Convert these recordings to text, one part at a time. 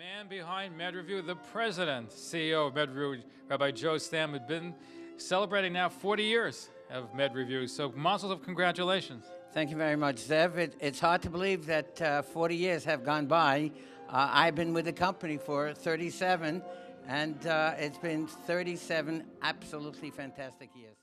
man behind MedReview, the president, CEO of MedReview, Rabbi Joe Stam, had been celebrating now 40 years of MedReview. So, mazel tov, congratulations. Thank you very much, Zev. It's hard to believe that 40 years have gone by. I've been with the company for 37, and it's been 37 absolutely fantastic years.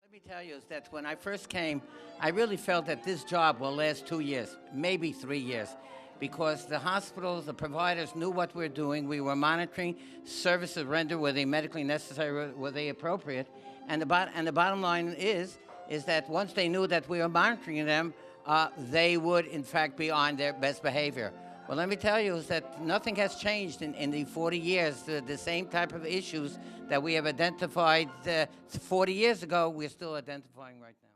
Let me tell you is that when I first came, I really felt that this job will last 2 years, maybe 3 years, because the hospitals, the providers knew what we're doing. We were monitoring services rendered, were they medically necessary, were they appropriate, and the bottom line is that once they knew that we were monitoring them, they would, in fact, be on their best behavior. Well, let me tell you is that nothing has changed in the 40 years. The same type of issues that we have identified 40 years ago, we're still identifying right now.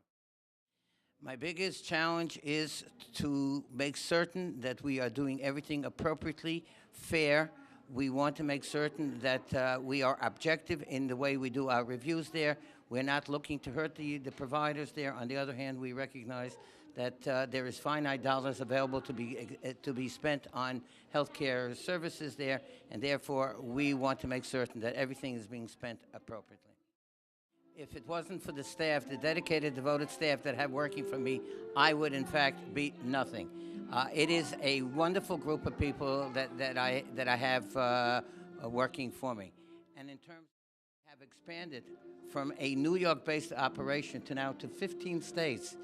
My biggest challenge is to make certain that we are doing everything appropriately, fair. We want to make certain that we are objective in the way we do our reviews there. We're not looking to hurt the providers there. On the other hand, we recognize that there is finite dollars available to be spent on healthcare services there, and therefore we want to make certain that everything is being spent appropriately. If it wasn't for the staff, the dedicated, devoted staff that have working for me, I would in fact be nothing. It is a wonderful group of people that I have working for me, and in terms have expanded from a New York-based operation to now to 15 states.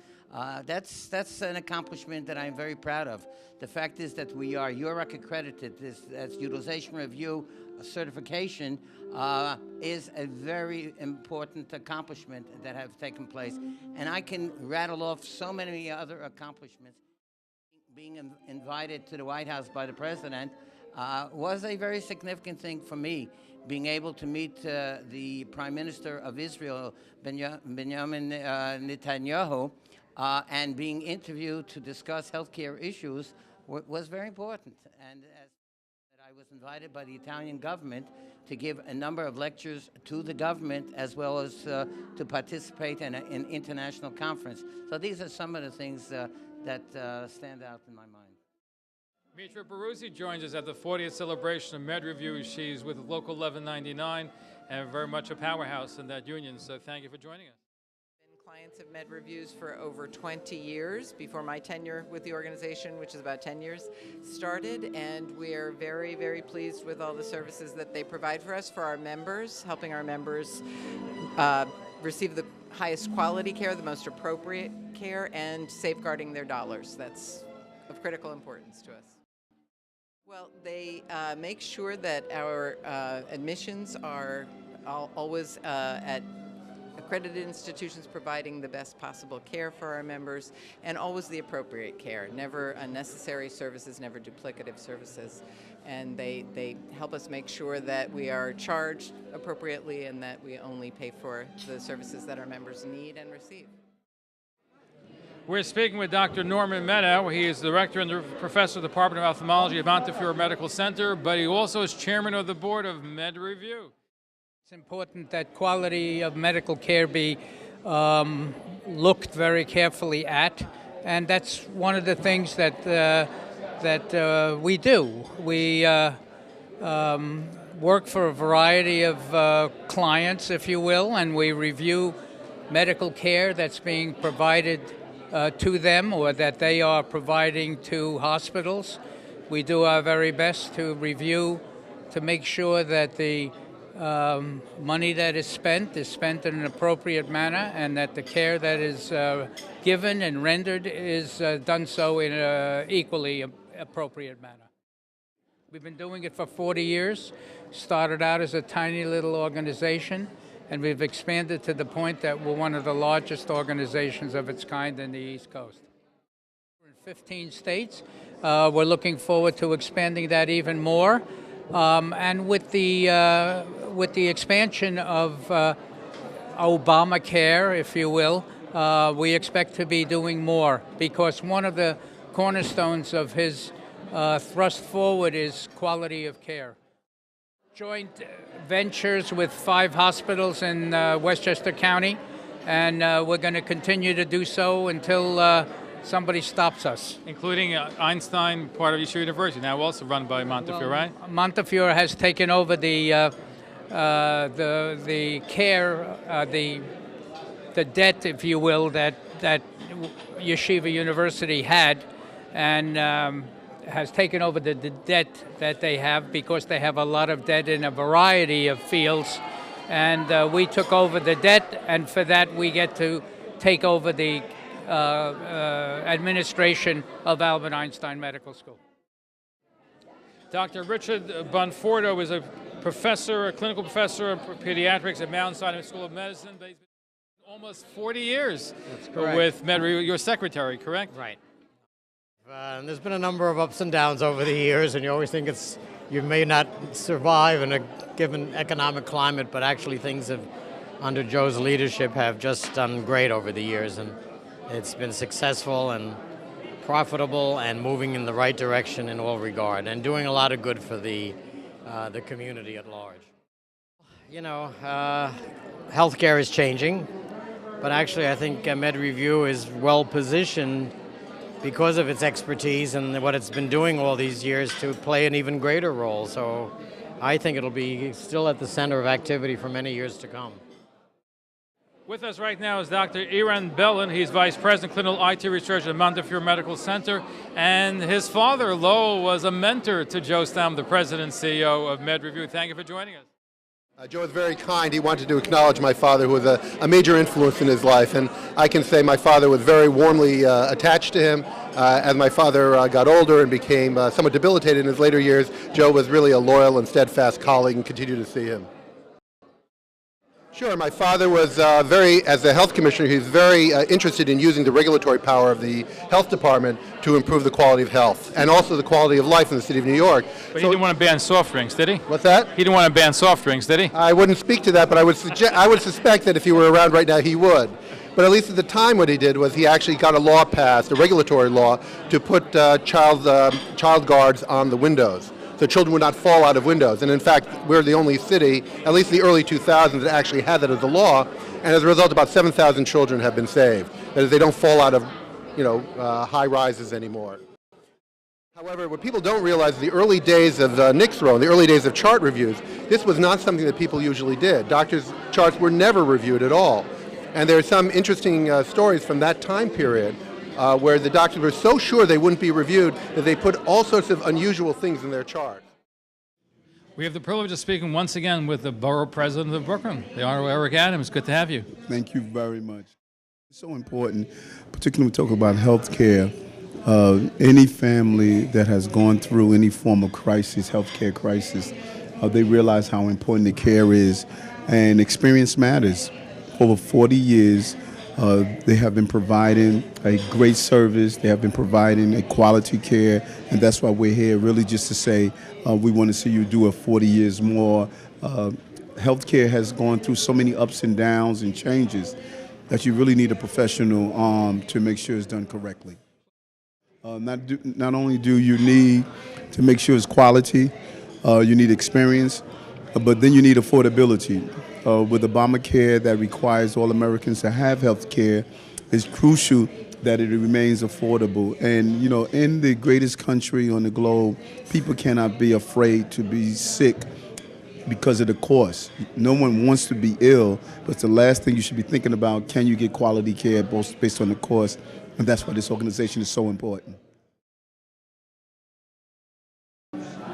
That's an accomplishment that I'm very proud of. The fact is that we are URAC accredited. This utilization review certification is a very important accomplishment that have taken place. And I can rattle off so many other accomplishments. Being invited to the White House by the president was a very significant thing for me. Being able to meet the Prime Minister of Israel, Benjamin Netanyahu, and being interviewed to discuss healthcare issues was very important. And I was invited by the Italian government to give a number of lectures to the government, as well as to participate in an international conference. So these are some of the things that stand out in my mind. Mitra Baruzzi joins us at the 40th celebration of MedReview. She's with Local 1199 and very much a powerhouse in that union. So thank you for joining us. Clients of MedReviews for over 20 years before my tenure with the organization, which is about 10 years, started, and we are very, very pleased with all the services that they provide for us, for our members, helping our members receive the highest quality care, the most appropriate care, and safeguarding their dollars. That's of critical importance to us. Well, they make sure that our admissions are always at accredited institutions providing the best possible care for our members, and always the appropriate care, never unnecessary services, never duplicative services. And they help us make sure that we are charged appropriately and that we only pay for the services that our members need and receive. We're speaking with Dr. Norman Meadow. He is the director and the professor of the Department of Ophthalmology at Montefiore Medical Center, but he also is chairman of the board of MedReview. It's important that quality of medical care be looked very carefully at, and that's one of the things that we do. We work for a variety of clients, if you will, and we review medical care that's being provided to them or that they are providing to hospitals. We do our very best to review to make sure that the money that is spent in an appropriate manner, and that the care that is given and rendered is done so in an equally appropriate manner. We've been doing it for 40 years, started out as a tiny little organization, and we've expanded to the point that we're one of the largest organizations of its kind in the East Coast. We're in 15 states. We're looking forward to expanding that even more. And with the expansion of Obamacare, if you will, we expect to be doing more, because one of the cornerstones of his thrust forward is quality of care. Joint ventures with 5 hospitals in Westchester County, and we're going to continue to do so until somebody stops us. Including Einstein, part of Nychsro University, now also run by Montefiore, right? Montefiore has taken over the care, the debt, if you will, that Yeshiva University had, and has taken over the debt that they have, because they have a lot of debt in a variety of fields. And we took over the debt, and for that we get to take over the administration of Albert Einstein Medical School. Dr. Richard Bonforto is a professor, a clinical professor of pediatrics at Mount Sinai School of Medicine. He's been almost 40 years with MedReview. You're secretary, correct? Right. There's been a number of ups and downs over the years, and you always think you may not survive in a given economic climate, but actually things have, under Joe's leadership, have just done great over the years, and it's been successful and profitable and moving in the right direction in all regard, and doing a lot of good for the community at large. You know, healthcare is changing, but actually I think MedReview is well positioned because of its expertise and what it's been doing all these years to play an even greater role. So I think it'll be still at the center of activity for many years to come. With us right now is Dr. Iran Bellin. He's Vice President, Clinical IT Research at Montefiore Medical Center. And his father, Lowell, was a mentor to Joe Stamm, the President and CEO of MedReview. Thank you for joining us. Joe was very kind. He wanted to acknowledge my father, who was a major influence in his life. And I can say my father was very warmly attached to him. As my father got older and became somewhat debilitated in his later years, Joe was really a loyal and steadfast colleague, and continued to see him. Sure. My father was as a health commissioner, he was very interested in using the regulatory power of the health department to improve the quality of health and also the quality of life in the city of New York. But he didn't want to ban soft drinks, did he? What's that? He didn't want to ban soft drinks, did he? I wouldn't speak to that, but I would suspect that if he were around right now, he would. But at least at the time what he did was he actually got a law passed, a regulatory law, to put child guards on the windows, so children would not fall out of windows. And in fact, we're the only city, at least the early 2000s, that actually had that as a law. And as a result, about 7,000 children have been saved. That is, they don't fall out of, high rises anymore. However, what people don't realize is the early days of Nychsro, the early days of chart reviews, this was not something that people usually did. Doctors' charts were never reviewed at all. And there are some interesting stories from that time period where the doctors were so sure they wouldn't be reviewed that they put all sorts of unusual things in their chart. We have the privilege of speaking once again with the Borough President of Brooklyn, the Honorable Eric Adams. Good to have you. Thank you very much. It's so important, particularly when we talk about health care. Any family that has gone through any form of crisis, healthcare crisis, they realize how important the care is, and experience matters. Over 40 years, they have been providing a great service. They have been providing a quality care, and that's why we're here, really just to say we want to see you do it 40 years more. Healthcare has gone through so many ups and downs and changes that you really need a professional arm to make sure it's done correctly. Not only do you need to make sure it's quality, you need experience, but then you need affordability. With Obamacare that requires all Americans to have health care, it's crucial that it remains affordable. And, in the greatest country on the globe, people cannot be afraid to be sick because of the cost. No one wants to be ill, but the last thing you should be thinking about, can you get quality care based on the cost? And that's why this organization is so important.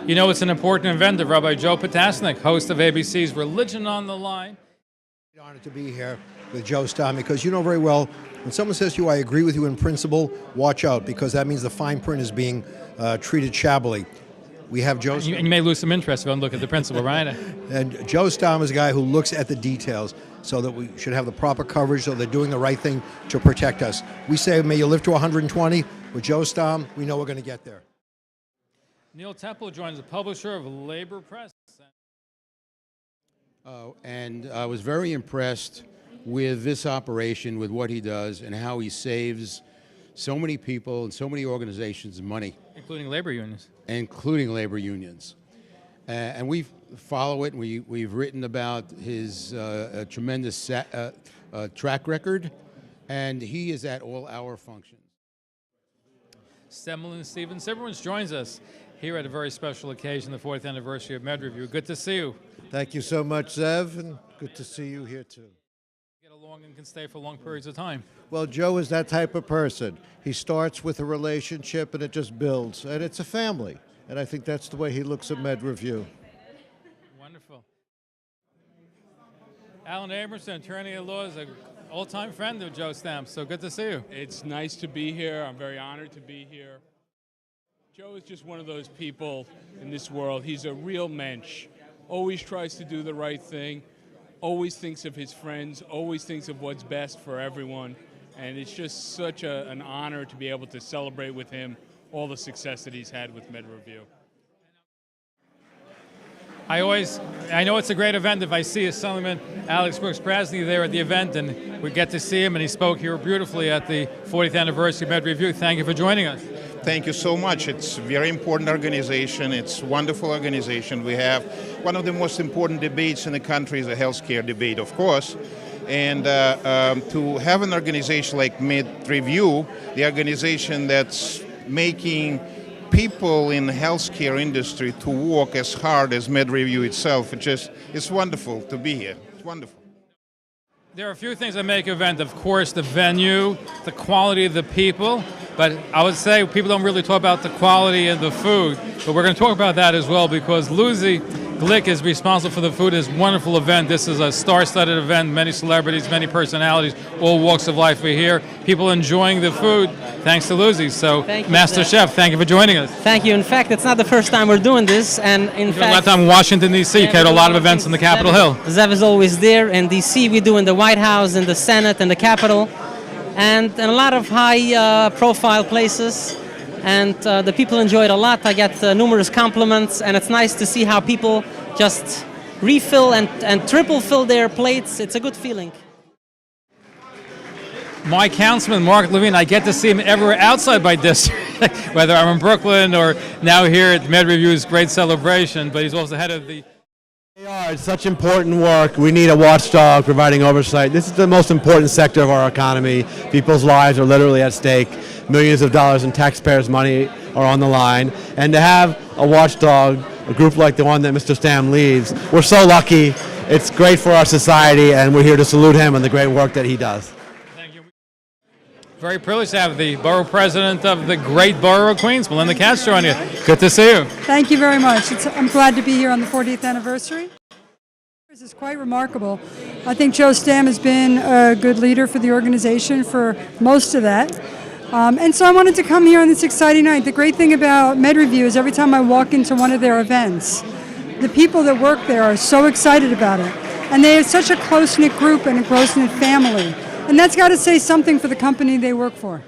It's an important event of Rabbi Joe Potasnik, host of ABC's Religion on the Line. I'm honored to be here with Joe Stamm, because you know very well, when someone says to you, I agree with you in principle, watch out, because that means the fine print is being treated shabbily. We have Joe Stamm. And you may lose some interest if you don't look at the principle, right? And Joe Stamm is a guy who looks at the details so that we should have the proper coverage, so they're doing the right thing to protect us. We say, may you live to 120. With Joe Stamm, we know we're going to get there. Neil Temple joins the publisher of Labor Press. And I was very impressed with this operation, with what he does, and how he saves so many people and so many organizations money. Including labor unions. Including labor unions. And we follow it, and we've written about his tremendous track record, and he is at all our functions. Semmelin Steven Siberwins joins us here at a very special occasion, the 4th anniversary of MedReview. Good to see you. Thank you so much, Zev, and good to see you here too. Get along and can stay for long periods of time. Well, Joe is that type of person. He starts with a relationship and it just builds, and it's a family. And I think that's the way he looks at MedReview. Wonderful. Alan Abramson, attorney at law, is an old-time friend of Joe Stamp, so good to see you. It's nice to be here. I'm very honored to be here. Joe is just one of those people in this world. He's a real mensch. Always tries to do the right thing, always thinks of his friends, always thinks of what's best for everyone. And it's just such an honor to be able to celebrate with him all the success that he's had with MedReview. I know it's a great event if I see Assemblyman Alex Brooks-Krasny there at the event, and we get to see him, and he spoke here beautifully at the 40th anniversary of MedReview. Thank you for joining us. Thank you so much. It's a very important organization. It's a wonderful organization. We have one of the most important debates in the country is a healthcare debate, of course. And to have an organization like MedReview, the organization that's making people in the healthcare industry to work as hard as MedReview itself, it's wonderful to be here. It's wonderful. There are a few things that make an event. Of course, the venue, the quality of the people, but I would say people don't really talk about the quality of the food, but we're going to talk about that as well because Lucy Glick is responsible for the food. It's a wonderful event. This is a star-studded event. Many celebrities, many personalities, all walks of life are here. People enjoying the food thanks to Lucy. So, Master Chef, thank you for joining us. Thank you. In fact, it's not the first time we're doing this. And in fact, a lot of time in Washington, D.C. You had a lot of events in the Capitol Hill. Zev is always there. In D.C., we do in the White House, in the Senate, and the Capitol, and a lot of high-profile places. And the people enjoy it a lot. I get numerous compliments, and it's nice to see how people just refill and triple fill their plates. It's a good feeling. My councilman, Mark Levine, I get to see him everywhere outside my district, whether I'm in Brooklyn or now here at MedReview's great celebration, but he's also head of the... It's such important work. We need a watchdog providing oversight. This is the most important sector of our economy. People's lives are literally at stake. Millions of dollars in taxpayers' money are on the line. And to have a watchdog, a group like the one that Mr. Stam leads, we're so lucky. It's great for our society, and we're here to salute him and the great work that he does. Thank you. Very privileged to have the borough president of the great borough of Queens, Melinda Katz, join you. Good to see you. Thank you very much. I'm glad to be here on the 40th anniversary. This is quite remarkable. I think Joe Stam has been a good leader for the organization for most of that. And so I wanted to come here on this exciting night. The great thing about MedReview is every time I walk into one of their events, the people that work there are so excited about it. And they have such a close-knit group and a close-knit family. And that's got to say something for the company they work for.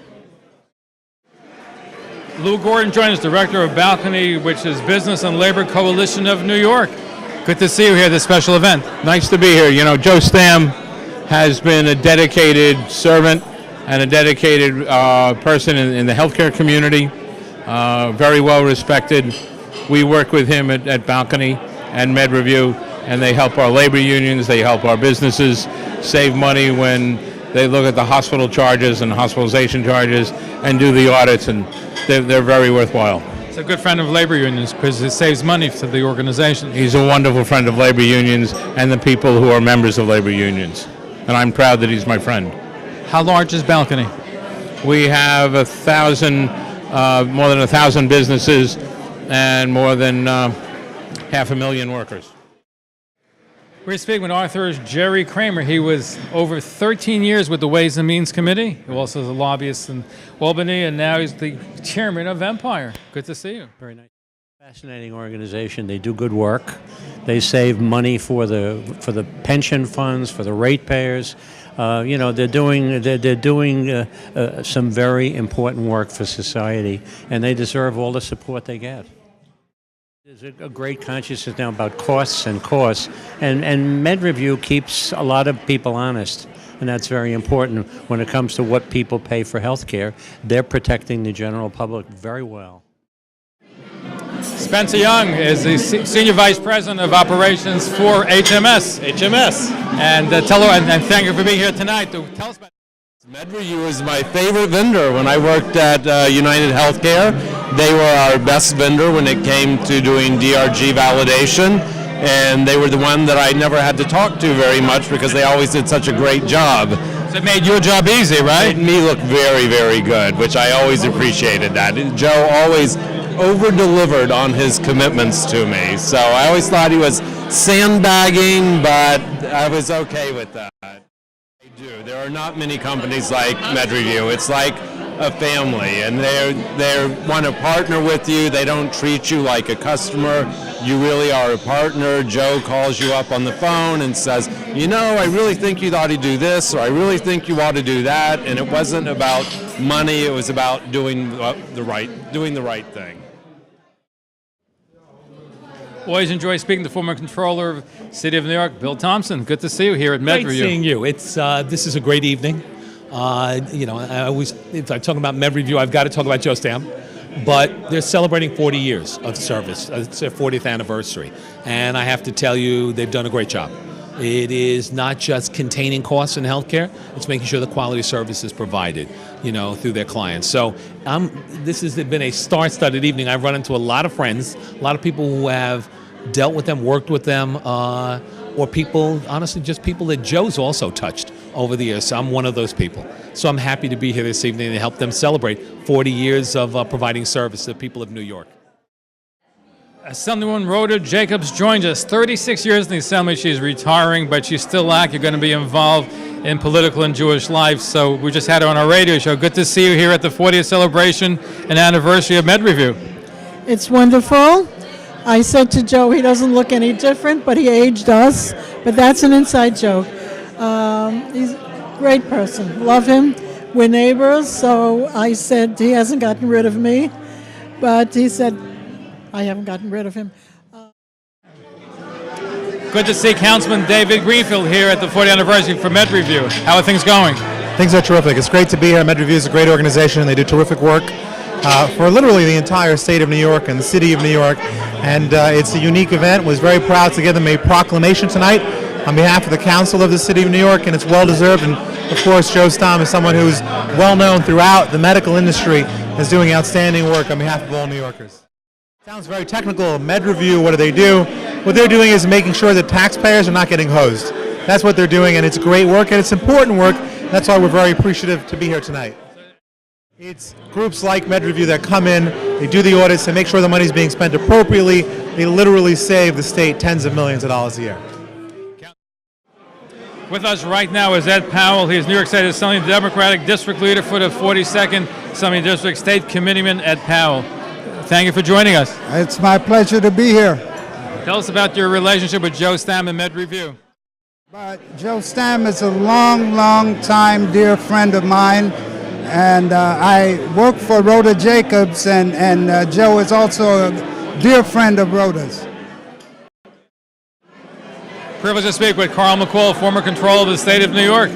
Lou Gordon joins us, director of Balcony, which is Business and Labor Coalition of New York. Good to see you here at this special event. Nice to be here. You know, Joe Stam has been a dedicated servant and a dedicated person in the healthcare community, very well respected. We work with him at Balcony and MedReview, and they help our labor unions, they help our businesses save money when they look at the hospital charges and hospitalization charges and do the audits, and they're very worthwhile. He's a good friend of labor unions because it saves money to the organization. He's a wonderful friend of labor unions and the people who are members of labor unions, and I'm proud that he's my friend. How large is Balcony? We have more than 1,000 businesses and more than 500,000 workers. We're speaking with Arthur Jerry Kramer. He was over 13 years with the Ways and Means Committee. He also is a lobbyist in Albany, and now he's the chairman of Empire. Good to see you. Very nice. Fascinating organization. They do good work. They save money for the pension funds, for the ratepayers. You know, they're doing some very important work for society, and they deserve all the support they get. There's a great consciousness now about costs, and MedReview keeps a lot of people honest, and that's very important when it comes to what people pay for health care. They're protecting the general public very well. Spencer Young is the Senior Vice President of Operations for HMS. HMS. And thank you for being here tonight. Tell us about MedReview is my favorite vendor. When I worked at United Healthcare, they were our best vendor when it came to doing DRG validation, and they were the one that I never had to talk to very much because they always did such a great job. So it made your job easy, right? Made me look very, very good, which I always appreciated that. Joe always over-delivered on his commitments to me, so I always thought he was sandbagging, but I was okay with that. There are not many companies like MedReview. It's like a family, and they want to partner with you. They don't treat you like a customer. You really are a partner. Joe calls you up on the phone and says, you know, I really think you ought to do this, or I really think you ought to do that. And it wasn't about money. It was about doing the right thing. Always enjoy speaking to the former controller of the City of New York, Bill Thompson. Good to see you here at MedReview. Great seeing you. It's this is a great evening. You know, I always, if I talk about MedReview, I've got to talk about Joe Stam. But they're celebrating 40 years of service. It's their 40th anniversary, and I have to tell you, they've done a great job. It is not just containing costs in healthcare; it's making sure the quality service is provided, you know, through their clients. So this has been a star-studded evening. I've run into a lot of friends, a lot of people who have dealt with them, worked with them, or people, honestly, just people that Joe's also touched over the years. So I'm one of those people. So I'm happy to be here this evening to help them celebrate 40 years of providing service to the people of New York. Assemblywoman Rhoda Jacobs joins us. 36 years in the Assembly. She's retiring, but she's still active, going to be involved in political and Jewish life. So we just had her on our radio show. Good to see you here at the 40th celebration and anniversary of MedReview. It's wonderful. I said to Joe he doesn't look any different, but he aged us. But that's an inside joke. He's a great person. Love him. We're neighbors, so I said he hasn't gotten rid of me. But he said, I haven't gotten rid of him. Good to see Councilman David Greenfield here at the 40th anniversary for MedReview. How are things going? Things are terrific. It's great to be here. MedReview is a great organization, and they do terrific work for literally the entire state of New York and the city of New York. And it's a unique event. Was very proud to give them a proclamation tonight on behalf of the Council of the City of New York, and it's well-deserved. And of course, Joe Stam is someone who's well-known throughout the medical industry, is doing outstanding work on behalf of all New Yorkers. Sounds very technical. MedReview, what do they do? What they're doing is making sure that taxpayers are not getting hosed. That's what they're doing, and it's great work, and it's important work. That's why we're very appreciative to be here tonight. It's groups like MedReview that come in, they do the audits, they make sure the money's being spent appropriately. They literally save the state tens of millions of dollars a year. With us right now is Ed Powell. He is New York State Assembly Democratic District Leader for the 42nd Assembly District. State Committeeman Ed Powell. Thank you for joining us. It's my pleasure to be here. Tell us about your relationship with Joe Stam and MedReview. Joe Stam is a long time dear friend of mine, and I work for Rhoda Jacobs, and Joe is also a dear friend of Rhoda's. Privileged to speak with Carl McCall, former controller of the state of New York.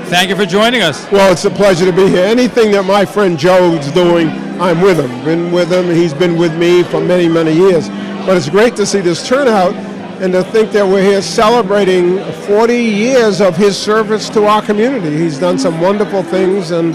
Thank you for joining us. Well, it's a pleasure to be here. Anything that my friend Joe's doing, I'm with him. Been with him. He's been with me for many years. But it's great to see this turnout and to think that we're here celebrating 40 years of his service to our community. He's done some wonderful things, and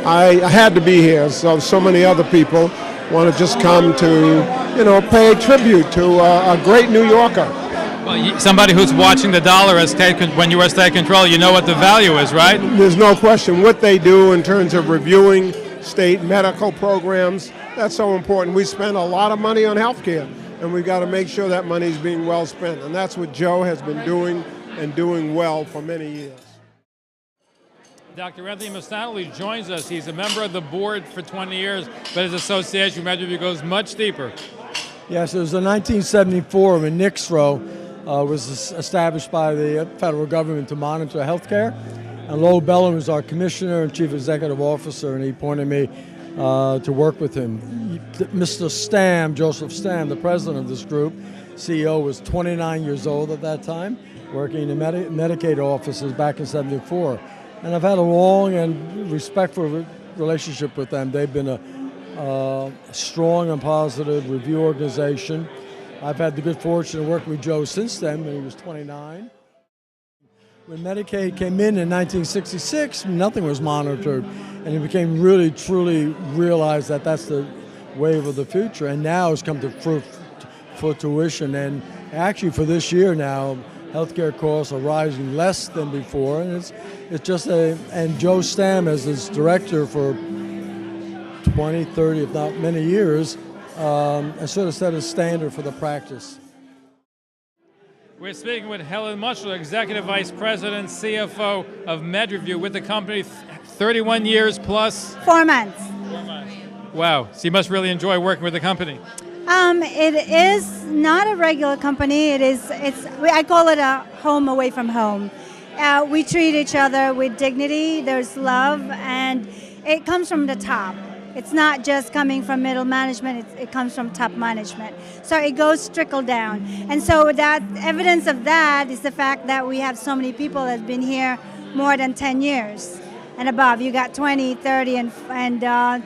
I had to be here. So many other people want to just come to, you know, pay tribute to a great New Yorker. Well, somebody who's watching the dollar as when you were state controller, you know what the value is, right? There's no question. What they do in terms of reviewing state medical programs, that's so important. We spend a lot of money on health care, and we've got to make sure that money is being well spent. And that's what Joe has been doing, and doing well for many years. Dr. Anthony Mastanelli joins us. He's a member of the board for 20 years, but his association with MedReview goes much deeper. Yes, it was in 1974 when Nychsro was established by the federal government to monitor health care. And Lowell Bellin was our commissioner and chief executive officer, and he appointed me to work with him. Mr. Stam, Joseph Stam, the president of this group, CEO, was 29 years old at that time, working in Medicaid offices back in '74. And I've had a long and respectful relationship with them. They've been a strong and positive review organization. I've had the good fortune of working with Joe since then, when he was 29. When Medicaid came in 1966, nothing was monitored, and it became really, truly realized that that's the wave of the future, and now it's come to fruition. And actually, for this year now, healthcare costs are rising less than before, and it's just and Joe Stam, as its director for 20, 30, if not many years, has sort of set a standard for the practice. We're speaking with Helen Nychsro, Executive Vice President, CFO of MedReview, with the company 31 years plus. 4 months. 4 months. Wow, so you must really enjoy working with the company. It is not a regular company. I call it a home away from home. We treat each other with dignity, there's love, and it comes from the top. It's not just coming from middle management, it comes from top management. So it goes trickle down. And so that evidence of that is the fact that we have so many people that have been here more than 10 years and above. You got 20, 30, and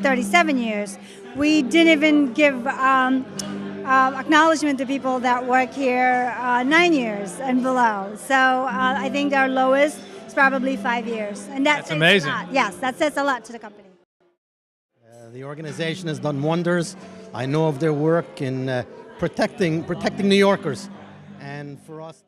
37 years. We didn't even give acknowledgement to people that work here 9 years and below. So I think our lowest is probably 5 years. And that's amazing. Yes, that says a lot to the company. The organization has done wonders. I know of their work in protecting New Yorkers, and for us.